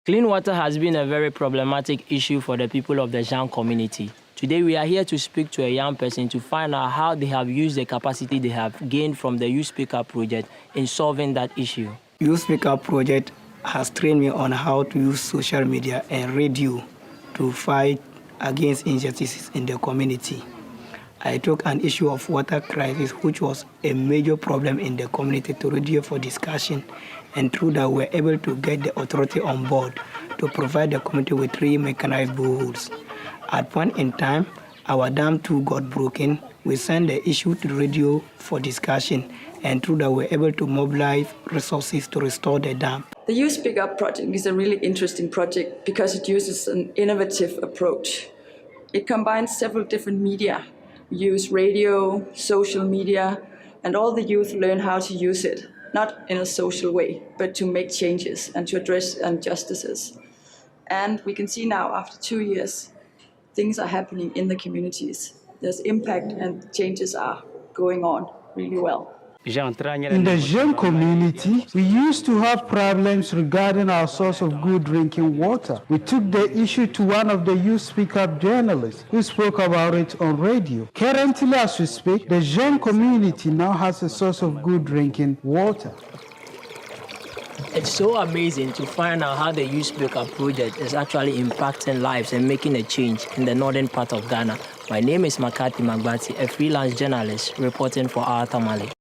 Clean water has been a very problematic issue for the people of the Zhang community. Today we are here to speak to a young person to find out how they have used the capacity they have gained from the Youth Speak Up project in solving that issue. Youth Speak Up project has trained me on how to use social media and radio to fight against injustices in the community. I took an issue of water crisis, which was a major problem in the community, to radio for discussion, and through that we were able to get the authority on board to provide the community with 3 mechanized boreholes. At point in time, our dam too got broken. We sent the issue to radio for discussion, and through that we were able to mobilize resources to restore the dam. The Youth Speak Up project is a really interesting project because it uses an innovative approach. It combines several different media. We use radio, social media, and all the youth learn how to use it, not in a social way, but to make changes and to address injustices. And we can see now, after 2 years, things are happening in the communities. There's impact and changes are going on really well. In the Zhang community, we used to have problems regarding our source of good drinking water. We took the issue to one of the Youth Speak Up journalists who spoke about it on radio. Currently, as we speak, the Zhang community now has a source of good drinking water. It's so amazing to find out how the Youth Speak Up project is actually impacting lives and making a change in the northern part of Ghana. My name is Makati Magbati, a freelance journalist reporting for Our Tamale.